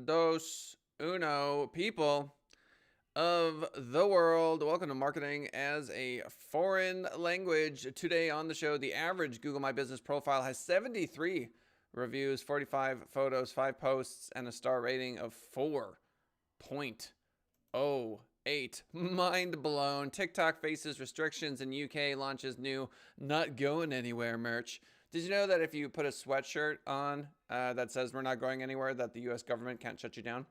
dos, uno, people of the world. Welcome to Marketing as a Foreign Language. Today on the show, the average Google My Business profile has 73 reviews, 45 photos, 5 posts, and a star rating of 4.08. Mind blown. TikTok faces restrictions in UK, launches new not going anywhere merch. Did you know that if you put a sweatshirt on that says we're not going anywhere, that the US government can't shut you down?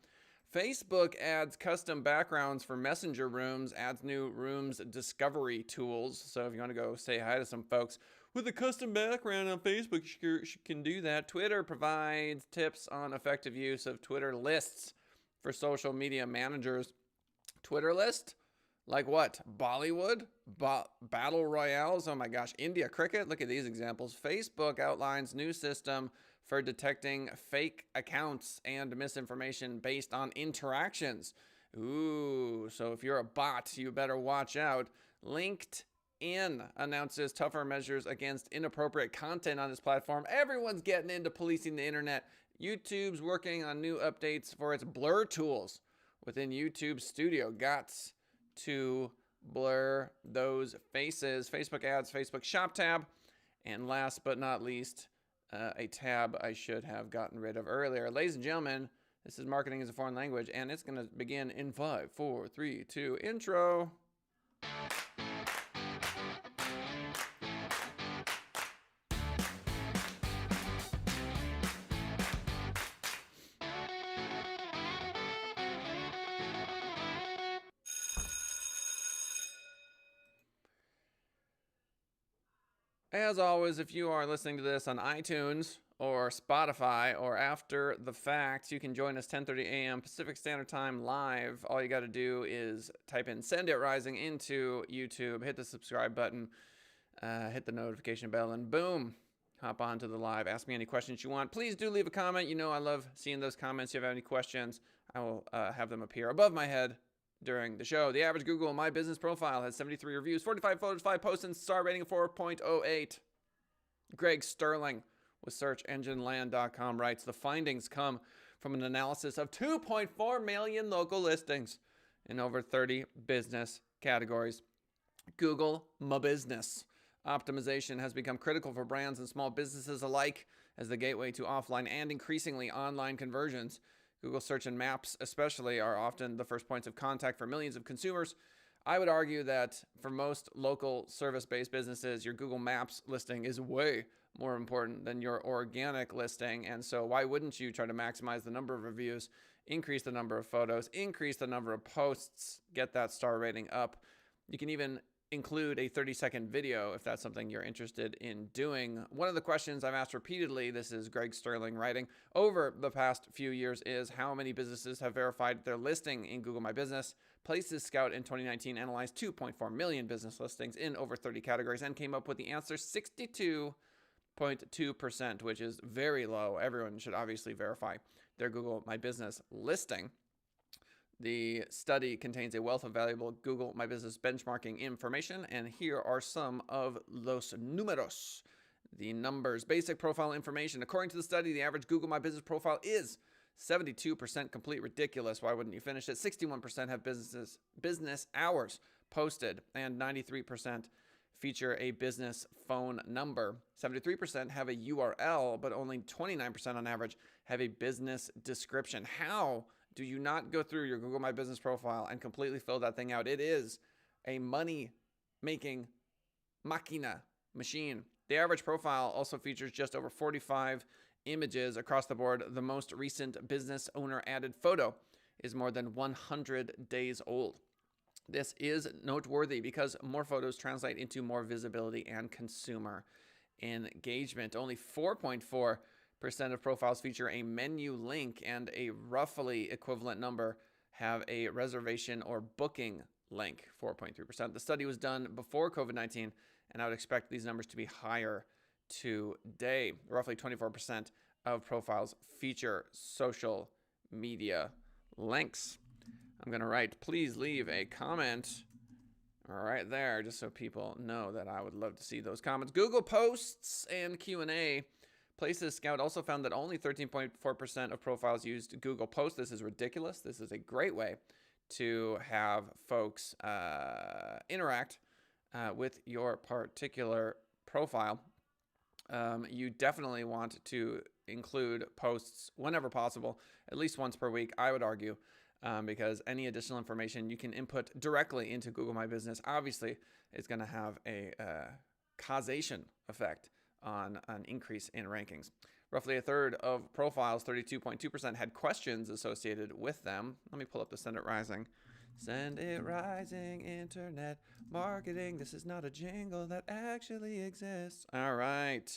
Facebook adds custom backgrounds for messenger rooms, adds new rooms discovery tools. So if you want to go say hi to some folks with a custom background on Facebook, you can do that. Twitter provides tips on effective use of Twitter lists for social media managers. Twitter list? Like what? Bollywood? Battle royales? Oh my gosh. India cricket? Look at these examples. Facebook outlines new system for detecting fake accounts and misinformation based on interactions. Ooh, so if you're a bot, you better watch out. LinkedIn announces tougher measures against inappropriate content on its platform. Everyone's getting into policing the internet. YouTube's working on new updates for its blur tools within YouTube Studio. Got to blur those faces. Facebook ads, Facebook shop tab, and last but not least, a tab I should have gotten rid of earlier. Ladies and gentlemen, this is Marketing as a Foreign Language, and it's going to begin in 5, 4, 3, 2, intro. As always, if you are listening to this on iTunes or Spotify or after the fact, you can join us 10:30 a.m. Pacific Standard Time live. All you got to do is type in Send It Rising into YouTube, hit the subscribe button, hit the notification bell, and boom, hop on to the live. Ask me any questions you want. Please do leave a comment. You know I love seeing those comments. If you have any questions, I will have them appear above my head during the show. The average Google My Business profile has 73 reviews, 45 photos, 5 posts, and star rating of 4.08. Greg Sterling with SearchEngineLand.com writes, the findings come from an analysis of 2.4 million local listings in over 30 business categories. Google My Business optimization has become critical for brands and small businesses alike as the gateway to offline and increasingly online conversions. Google Search and Maps especially are often the first points of contact for millions of consumers. I would argue that for most local service-based businesses, your Google Maps listing is way more important than your organic listing. And so why wouldn't you try to maximize the number of reviews, increase the number of photos, increase the number of posts, get that star rating up? You can even include a 30-second video if that's something you're interested in doing. One of the questions I've asked repeatedly, this is Greg Sterling writing, over the past few years is how many businesses have verified their listing in Google My Business. Places Scout in 2019 analyzed 2.4 million business listings in over 30 categories and came up with the answer 62.2%, which is very low. Everyone should obviously verify their Google My Business listing. The study contains a wealth of valuable Google My Business benchmarking information, and here are some of los números, the numbers. Basic profile information. According to the study, the average Google My Business profile is 72% complete. Ridiculous. Why wouldn't you finish it? 61% have business hours posted, and 93% feature a business phone number. 73% have a URL, but only 29% on average have a business description. How do you not go through your Google My Business profile and completely fill that thing out? It is a money-making machine. The average profile also features just over 45 images across the board. The most recent business owner added photo is more than 100 days old. This is noteworthy because more photos translate into more visibility and consumer engagement. Only 4.4% of profiles feature a menu link, and a roughly equivalent number have a reservation or booking link, 4.3%. The study was done before COVID-19, and I would expect these numbers to be higher today. Roughly 24% of profiles feature social media links. I'm going to write, please leave a comment right there, just so people know that I would love to see those comments. Google Posts and Q&A Places Scout also found that only 13.4% of profiles used Google Posts. This is ridiculous. This is a great way to have folks interact with your particular profile. You definitely want to include posts whenever possible, at least once per week, I would argue, because any additional information you can input directly into Google My Business obviously is going to have a causation effect on an increase in rankings. Roughly a third of profiles, 32.2%, had questions associated with them. Let me pull up the Send It Rising. Send it rising, internet marketing. This is not a jingle that actually exists. All right.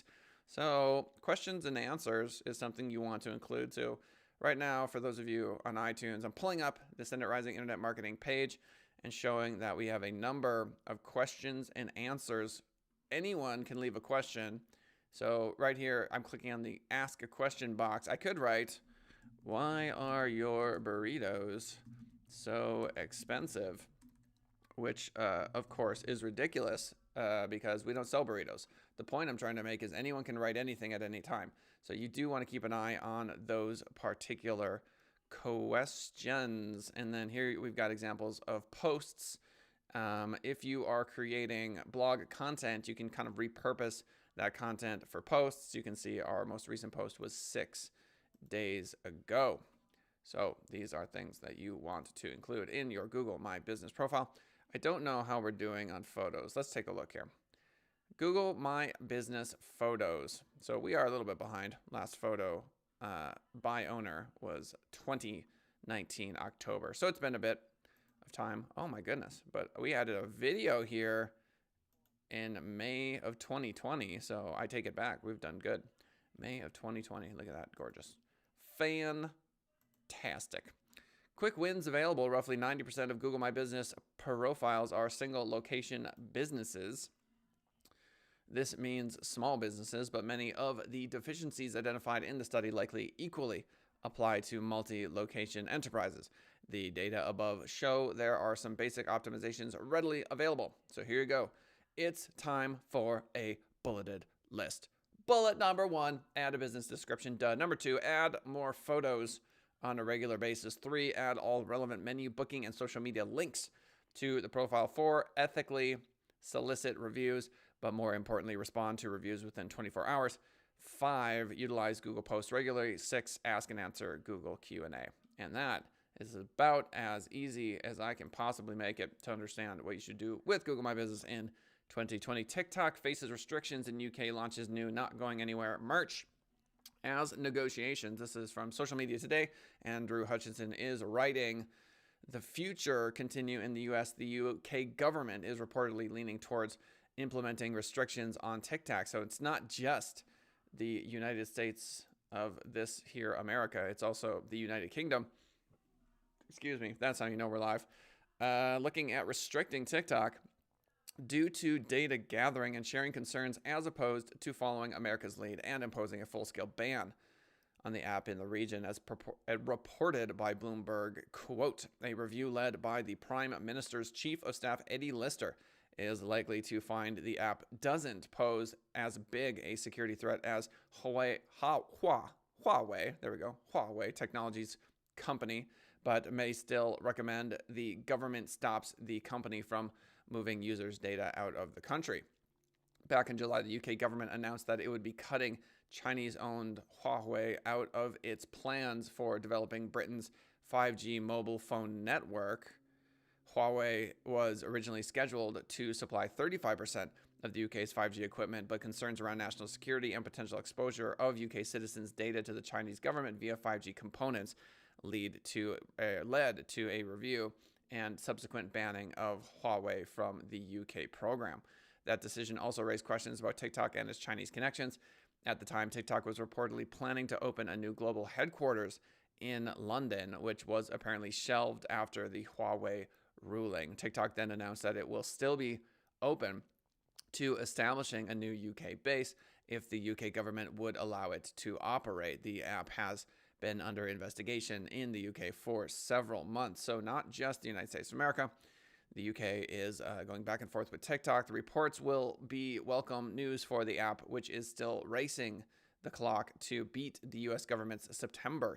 So questions and answers is something you want to include too. Right now, for those of you on iTunes, I'm pulling up the Send It Rising internet marketing page and showing that we have a number of questions and answers. Anyone can leave a question. So right here, I'm clicking on the Ask a Question box. I could write, why are your burritos so expensive? Which, of course, is ridiculous because we don't sell burritos. The point I'm trying to make is anyone can write anything at any time. So you do want to keep an eye on those particular questions. And then here we've got examples of posts. If you are creating blog content, you can kind of repurpose that content for posts. You can see our most recent post was 6 days ago. So these are things that you want to include in your Google My Business profile. I don't know how we're doing on photos. Let's take a look here. Google My Business photos. So we are a little bit behind. Last photo by owner was 2019 October. So it's been a bit of time. Oh my goodness. But we added a video here in May of 2020. So I take it back. We've done good. May of 2020. Look at that. Gorgeous. Fantastic. Quick wins available. Roughly 90% of Google My Business profiles are single location businesses. This means small businesses, but many of the deficiencies identified in the study likely equally apply to multi-location enterprises. The data above show there are some basic optimizations readily available. So here you go. It's time for a bulleted list. Bullet number 1, add a business description. Done. Number 2, add more photos on a regular basis. 3, add all relevant menu, booking, and social media links to the profile. 4, ethically solicit reviews, but more importantly, respond to reviews within 24 hours. 5, utilize Google Posts regularly. 6, ask and answer Google Q&A. And that is about as easy as I can possibly make it to understand what you should do with Google My Business in 2020. TikTok faces restrictions in UK, launches new not going anywhere merch as negotiations. This is from Social Media Today. Andrew Hutchinson is writing, the future continue in the US. The UK government is reportedly leaning towards implementing restrictions on TikTok. So it's not just the United States of this here, America. It's also the United Kingdom. Excuse me. That's how you know we're live. Looking at restricting TikTok due to data gathering and sharing concerns as opposed to following America's lead and imposing a full-scale ban on the app in the region, as reported by Bloomberg. Quote, a review led by the Prime Minister's Chief of Staff, Eddie Lister, is likely to find the app doesn't pose as big a security threat as Huawei Technologies company, but may still recommend the government stops the company from moving users' data out of the country. Back in July, the UK government announced that it would be cutting Chinese-owned Huawei out of its plans for developing Britain's 5G mobile phone network. Huawei was originally scheduled to supply 35% of the UK's 5G equipment, but concerns around national security and potential exposure of UK citizens' data to the Chinese government via 5G components led to a review and subsequent banning of Huawei from the UK program. That decision also raised questions about TikTok and its Chinese connections. At the time, TikTok was reportedly planning to open a new global headquarters in London, which was apparently shelved after the Huawei ruling. TikTok then announced that it will still be open to establishing a new UK base if the UK government would allow it to operate. The app has been under investigation in the UK for several months. So not just the United States of America. The UK is going back and forth with TikTok. The reports will be welcome news for the app, which is still racing the clock to beat the U.S. government's September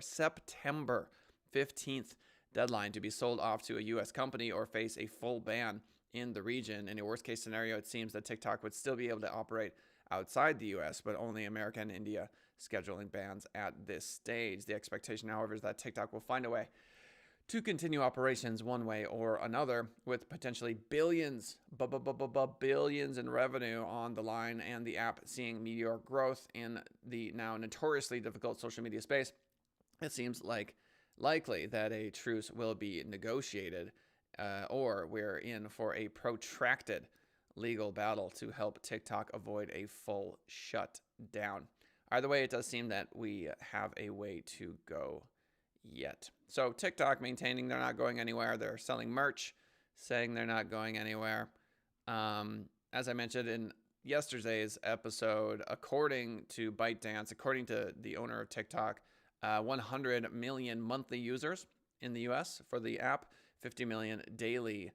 15th deadline to be sold off to a U.S. company or face a full ban in the region. In a worst-case scenario, it seems that TikTok would still be able to operate outside the U.S., but only America and India scheduling bans at this stage. The expectation, however, is that TikTok will find a way to continue operations one way or another, with potentially billions in revenue on the line, and the app seeing meteoric growth in the now notoriously difficult social media space. It seems likely that a truce will be negotiated, or we're in for a protracted legal battle to help TikTok avoid a full shutdown. Either way, it does seem that we have a way to go yet. So TikTok maintaining they're not going anywhere. They're selling merch, saying they're not going anywhere. As I mentioned in yesterday's episode, according to ByteDance, according to the owner of TikTok, 100 million monthly users in the US for the app, 50 million daily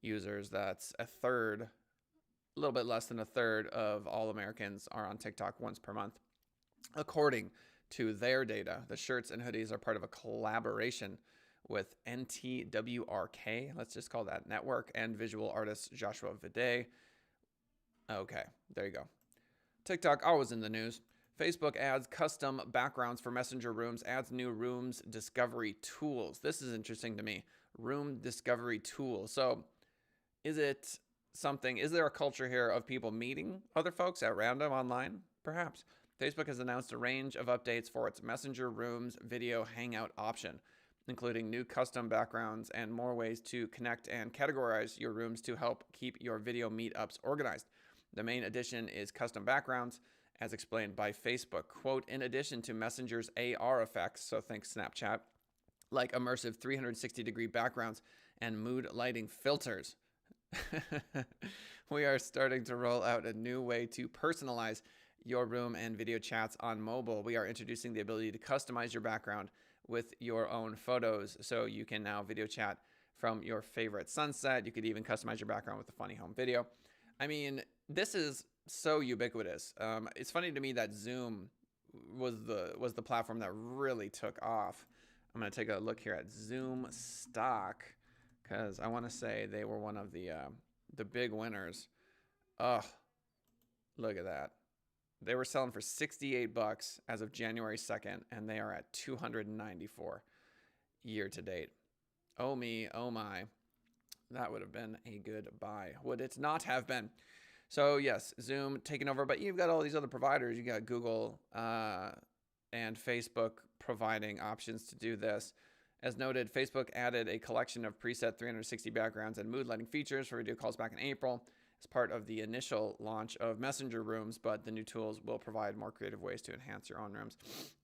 users. That's a little bit less than a third of all Americans are on TikTok once per month. According to their data, the shirts and hoodies are part of a collaboration with NTWRK, let's just call that network, and visual artist Joshua Vide. Okay, there you go. TikTok, always in the news. Facebook adds custom backgrounds for Messenger Rooms, adds new Rooms discovery tools. This is interesting to me. Room discovery tool. So is there a culture here of people meeting other folks at random online? Perhaps. Facebook has announced a range of updates for its Messenger Rooms video hangout option, including new custom backgrounds and more ways to connect and categorize your rooms to help keep your video meetups organized. The main addition is custom backgrounds, as explained by Facebook. Quote, in addition to Messenger's AR effects, so think Snapchat, like immersive 360-degree backgrounds and mood lighting filters, we are starting to roll out a new way to personalize your room and video chats on mobile. We are introducing the ability to customize your background with your own photos. So you can now video chat from your favorite sunset. You could even customize your background with a funny home video. I mean, this is so ubiquitous. It's funny to me that Zoom was the platform that really took off. I'm going to take a look here at Zoom stock because I want to say they were one of the big winners. Oh, look at that. They were selling for $68 as of January 2nd, and they are at $294 year to date. Oh me, oh my. That would have been a good buy. Would it not have been? So yes, Zoom taking over, but you've got all these other providers. You got Google and Facebook providing options to do this. As noted, Facebook added a collection of preset 360 backgrounds and mood lighting features for video calls back in April as part of the initial launch of Messenger Rooms, but the new tools will provide more creative ways to enhance your own rooms.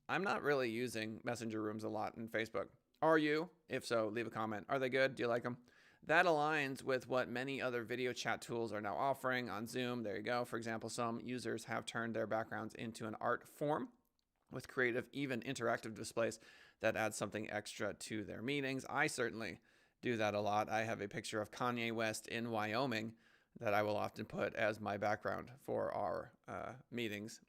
I'm not really using Messenger Rooms a lot in Facebook. Are you? If so, leave a comment. Are they good? Do you like them? That aligns with what many other video chat tools are now offering on Zoom. There you go. For example, some users have turned their backgrounds into an art form with creative, even interactive displays that add something extra to their meetings. I certainly do that a lot. I have a picture of Kanye West in Wyoming that I will often put as my background for our meetings.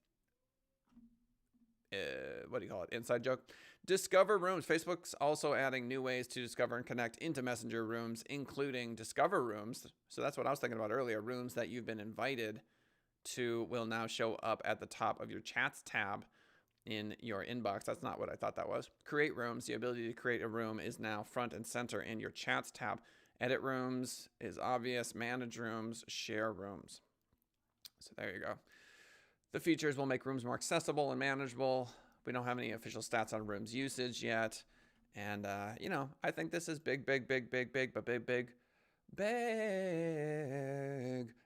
What do you call it? Inside joke. Discover Rooms. Facebook's also adding new ways to discover and connect into Messenger Rooms, including Discover Rooms. So that's what I was thinking about earlier. Rooms that you've been invited to will now show up at the top of your Chats tab in your inbox. That's not what I thought that was. Create Rooms. The ability to create a room is now front and center in your Chats tab. Edit Rooms is obvious. Manage Rooms. Share Rooms. So there you go. The features will make Rooms more accessible and manageable. We don't have any official stats on Rooms usage yet. And, I think this is big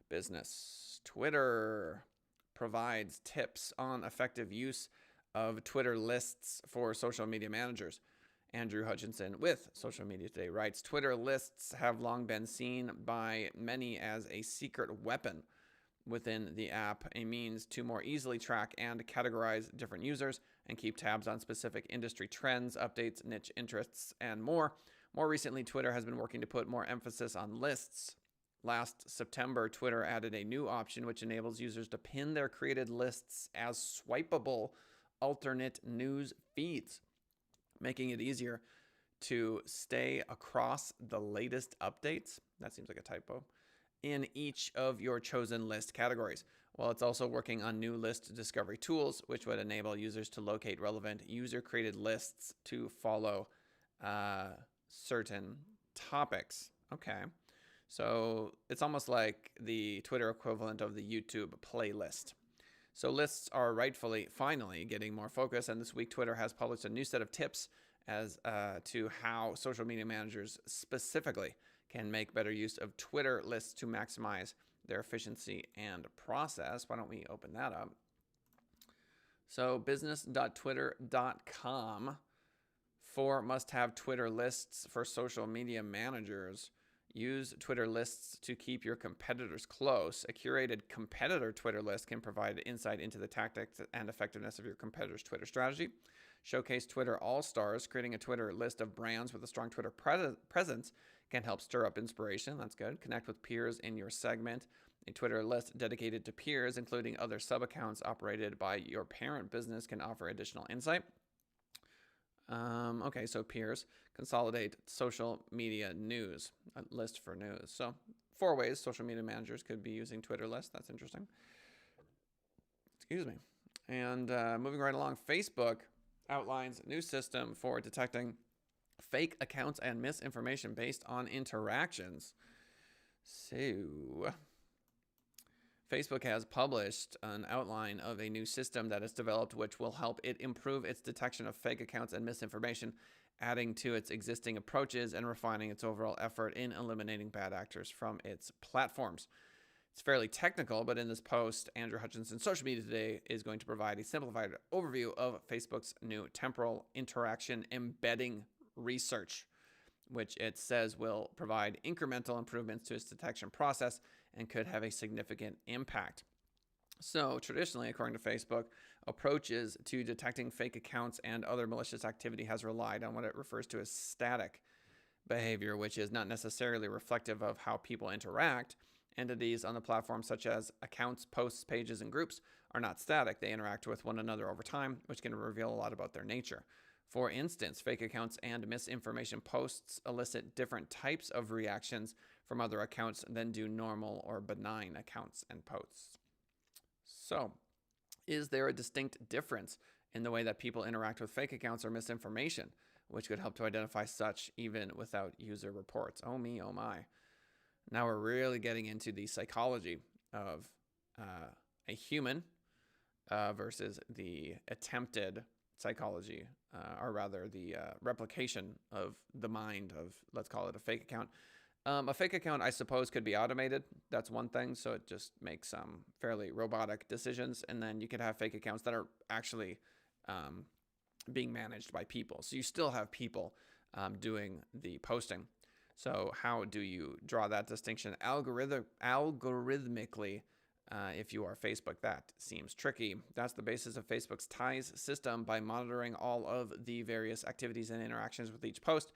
business. Twitter provides tips on effective use of Twitter lists for social media managers. Andrew Hutchinson with Social Media Today writes, Twitter lists have long been seen by many as a secret weapon within the app, a means to more easily track and categorize different users and keep tabs on specific industry trends, updates, niche interests, and more. More recently, Twitter has been working to put more emphasis on lists. Last September, Twitter added a new option which enables users to pin their created lists as swipeable alternate news feeds, making it easier to stay across the latest updates. That seems like a typo. In each of your chosen list categories. Well, it's also working on new list discovery tools, which would enable users to locate relevant user-created lists to follow certain topics. Okay. So it's almost like the Twitter equivalent of the YouTube playlist. So lists are finally getting more focus, and this week Twitter has published a new set of tips as to how social media managers specifically can make better use of Twitter lists to maximize their efficiency and process. Why don't we open that up? So business.twitter.com for must-have Twitter lists for social media managers. Use Twitter lists to keep your competitors close. A curated competitor Twitter list can provide insight into the tactics and effectiveness of your competitor's Twitter strategy. Showcase Twitter All-Stars. Creating a Twitter list of brands with a strong Twitter presence can help stir up inspiration. That's good. Connect with peers in your segment. A Twitter list dedicated to peers, including other sub-accounts operated by your parent business, can offer additional insight. Okay, so peers. Consolidate social media news. A list for news. So 4 ways social media managers could be using Twitter lists. That's interesting. Excuse me. And moving right along, Facebook outlines a new system for detecting fake accounts and misinformation based on interactions. So Facebook has published an outline of a new system that is developed, which will help it improve its detection of fake accounts and misinformation, adding to its existing approaches and refining its overall effort in eliminating bad actors from its platforms. It's fairly technical, but in this post, Andrew Hutchinson, Social Media Today, is going to provide a simplified overview of Facebook's new temporal interaction embedding research, which it says will provide incremental improvements to its detection process and could have a significant impact. So traditionally, according to Facebook, approaches to detecting fake accounts and other malicious activity has relied on what it refers to as static behavior, which is not necessarily reflective of how people interact. Entities on the platform, such as accounts, posts, pages, and groups, are not static. They interact with one another over time, which can reveal a lot about their nature. For instance, fake accounts and misinformation posts elicit different types of reactions from other accounts than do normal or benign accounts and posts. So, is there a distinct difference in the way that people interact with fake accounts or misinformation, which could help to identify such even without user reports? Oh me, oh my. Now we're really getting into the psychology of a human versus the attempted psychology, or rather the replication of the mind of, let's call it a fake account. A fake account, I suppose, could be automated. That's one thing. So it just makes fairly robotic decisions. And then you could have fake accounts that are actually being managed by people. So you still have people doing the posting. So how do you draw that distinction algorithmically if you are Facebook? That seems tricky. That's the basis of Facebook's ties system. By monitoring all of the various activities and interactions with each post,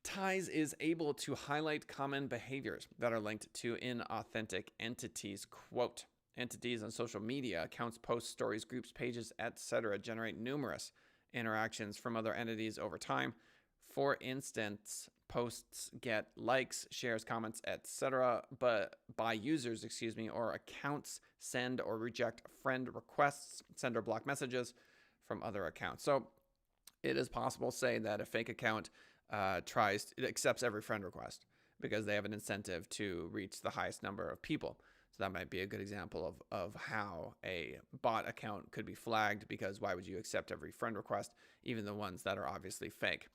ties is able to highlight common behaviors that are linked to inauthentic entities. Quote, entities on social media, accounts, posts, stories, groups, pages, etc. generate numerous interactions from other entities over time. For instance, posts get likes, shares, comments, etc. but by users, or accounts send or reject friend requests, send or block messages from other accounts. So it is possible, say, that a fake account accepts every friend request because they have an incentive to reach the highest number of people. So that might be a good example of how a bot account could be flagged, because why would you accept every friend request, even the ones that are obviously fake?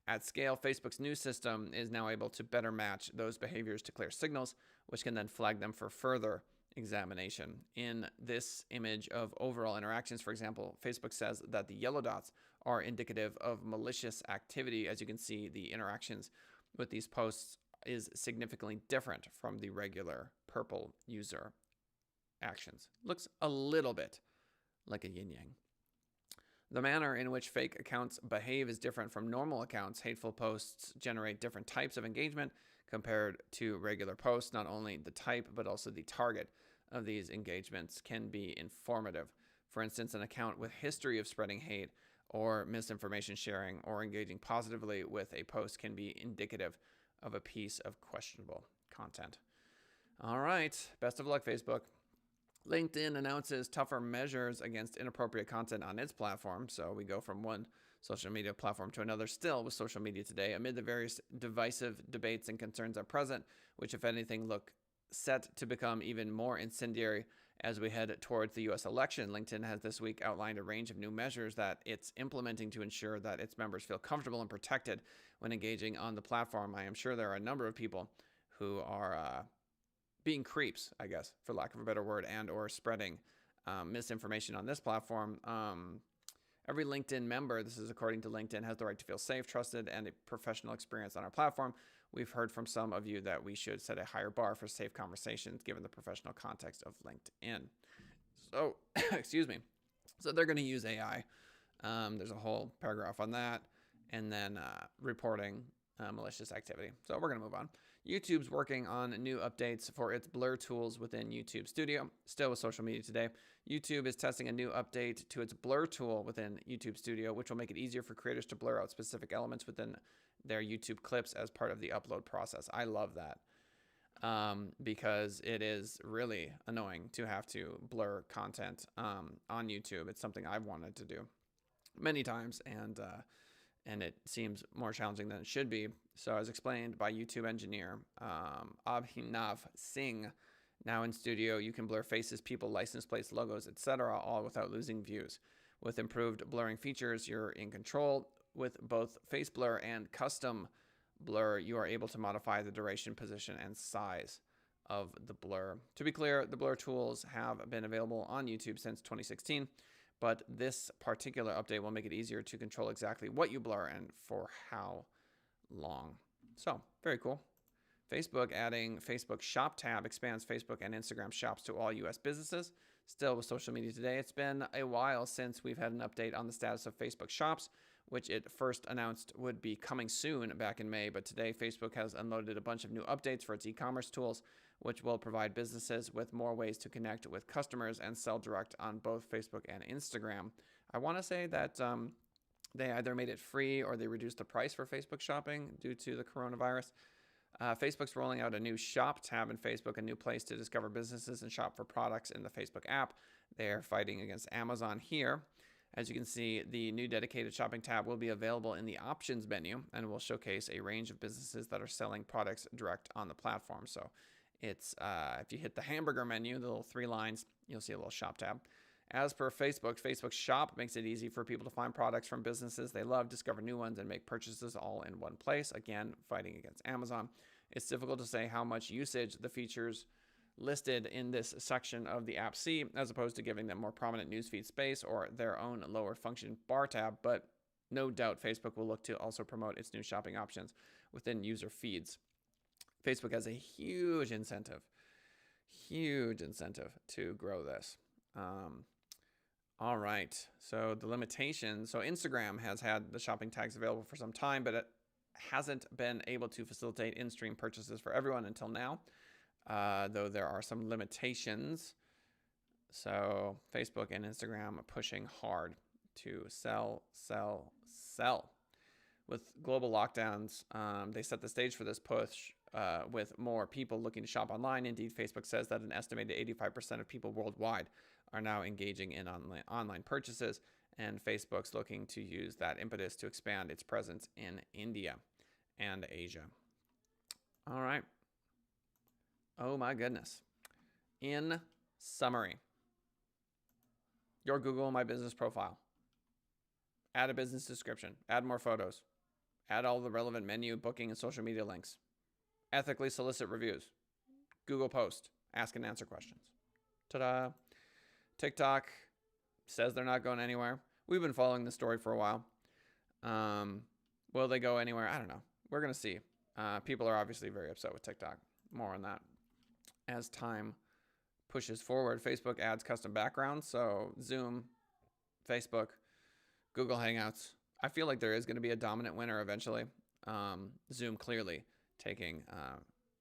At scale, Facebook's new system is now able to better match those behaviors to clear signals, which can then flag them for further examination. In this image of overall interactions, for example, Facebook says that the yellow dots are indicative of malicious activity. As you can see, the interactions with these posts is significantly different from the regular purple user actions. Looks a little bit like a yin-yang. The manner in which fake accounts behave is different from normal accounts. Hateful posts generate different types of engagement compared to regular posts. Not only the type, but also the target of these engagements can be informative. For instance, an account with history of spreading hate or misinformation sharing or engaging positively with a post can be indicative of a piece of questionable content. All right. Best of luck, Facebook. LinkedIn announces tougher measures against inappropriate content on its platform. So we go from one social media platform to another still with social media today amid the various divisive debates and concerns at present, which, if anything, look set to become even more incendiary as we head towards the U.S. election. LinkedIn has this week outlined a range of new measures that it's implementing to ensure that its members feel comfortable and protected when engaging on the platform. I am sure there are a number of people who are being creeps, I guess, for lack of a better word, and or spreading misinformation on this platform. Every LinkedIn member, this is according to LinkedIn, has the right to feel safe, trusted, and a professional experience on our platform. We've heard from some of you that we should set a higher bar for safe conversations given the professional context of LinkedIn. So, excuse me. So they're going to use AI. There's a whole paragraph on that. And then reporting malicious activity. So we're going to move on. YouTube's working on new updates for its blur tools within YouTube Studio. Still with social media today, YouTube is testing a new update to its blur tool within YouTube Studio, which will make it easier for creators to blur out specific elements within their YouTube clips as part of the upload process. I love that because it is really annoying to have to blur content on YouTube. It's something I've wanted to do many times, and it seems more challenging than it should be. So as explained by YouTube engineer Abhinav Singh, now in Studio, you can blur faces, people, license plates, logos, etc., all without losing views. With improved blurring features, you're in control. With both face blur and custom blur, you are able to modify the duration, position, and size of the blur. To be clear, the blur tools have been available on YouTube since 2016. But this particular update will make it easier to control exactly what you blur and for how long. So, very cool. Facebook adding Facebook Shop tab expands Facebook and Instagram shops to all U.S. businesses. Still with social media today, it's been a while since we've had an update on the status of Facebook Shops, which it first announced would be coming soon back in May. But today, Facebook has unloaded a bunch of new updates for its e-commerce tools, which will provide businesses with more ways to connect with customers and sell direct on both Facebook and Instagram. I want to say that they either made it free or they reduced the price for Facebook shopping due to the coronavirus. Facebook's rolling out a new shop tab in Facebook, a new place to discover businesses and shop for products in the Facebook app. They're fighting against Amazon here. As you can see, the new dedicated shopping tab will be available in the options menu and will showcase a range of businesses that are selling products direct on the platform. So it's if you hit the hamburger menu, the little 3 lines, you'll see a little shop tab. As per Facebook, Facebook Shop makes it easy for people to find products from businesses they love, discover new ones, and make purchases all in one place. Again, fighting against Amazon. It's difficult to say how much usage the features listed in this section of the app see, as opposed to giving them more prominent newsfeed space or their own lower function bar tab, but no doubt Facebook will look to also promote its new shopping options within user feeds. Facebook has a huge incentive to grow this. All right, so the limitations. So Instagram has had the shopping tags available for some time, but it hasn't been able to facilitate in-stream purchases for everyone until now, though there are some limitations. So Facebook and Instagram are pushing hard to sell. With global lockdowns, they set the stage for this push with more people looking to shop online. Indeed, Facebook says that an estimated 85% of people worldwide are now engaging in online purchases, and Facebook's looking to use that impetus to expand its presence in India and Asia. All right. Oh my goodness. In summary, your Google My Business profile. Add a business description. Add more photos. Add all the relevant menu, booking, and social media links. Ethically solicit reviews. Google post. Ask and answer questions. Ta-da. TikTok says they're not going anywhere. We've been following the story for a while. Will they go anywhere? I don't know. We're going to see. People are obviously very upset with TikTok. More on that as time pushes forward. Facebook adds custom backgrounds. So Zoom, Facebook, Google Hangouts. I feel like there is going to be a dominant winner eventually. Zoom clearly taking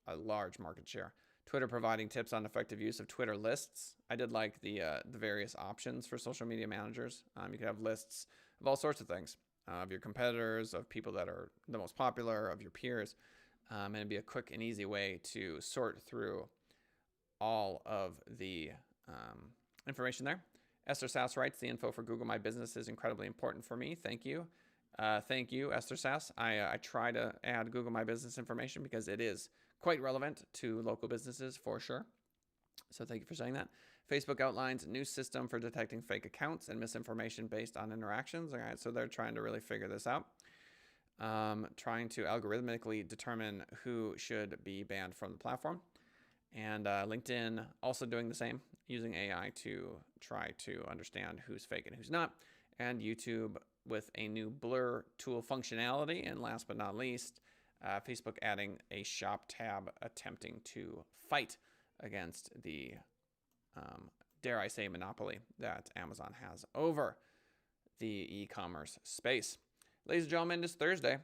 a large market share. Twitter providing tips on effective use of Twitter lists. I did like the various options for social media managers. You could have lists of all sorts of things, of your competitors, of people that are the most popular, of your peers, and it'd be a quick and easy way to sort through all of the information there. Esther Sass writes, the info for Google My Business is incredibly important for me. Thank you. Thank you, Esther Sass. I try to add Google My Business information because it is quite relevant to local businesses for sure. So thank you for saying that. Facebook outlines a new system for detecting fake accounts and misinformation based on interactions. All right, so they're trying to really figure this out. Trying to algorithmically determine who should be banned from the platform. And LinkedIn also doing the same, using AI to try to understand who's fake and who's not. And YouTube with a new blur tool functionality. And last but not least, Facebook adding a shop tab attempting to fight against the, dare I say, monopoly that Amazon has over the e-commerce space. Ladies and gentlemen, it's Thursday.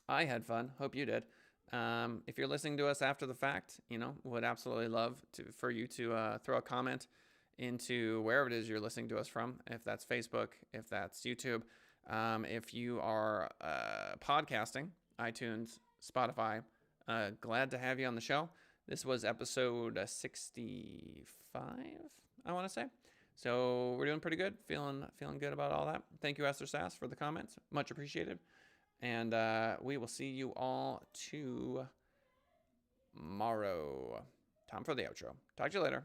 I had fun. Hope you did. If you're listening to us after the fact, would absolutely love for you to throw a comment into wherever it is you're listening to us from, if that's Facebook, if that's YouTube. If you are podcasting, iTunes, Spotify, glad to have you on the show. This was episode 65, I want to say. So we're doing pretty good. Feeling good about all that. Thank you, Esther Sass, for the comments. Much appreciated. And we will see you all tomorrow. Time for the outro. Talk to you later.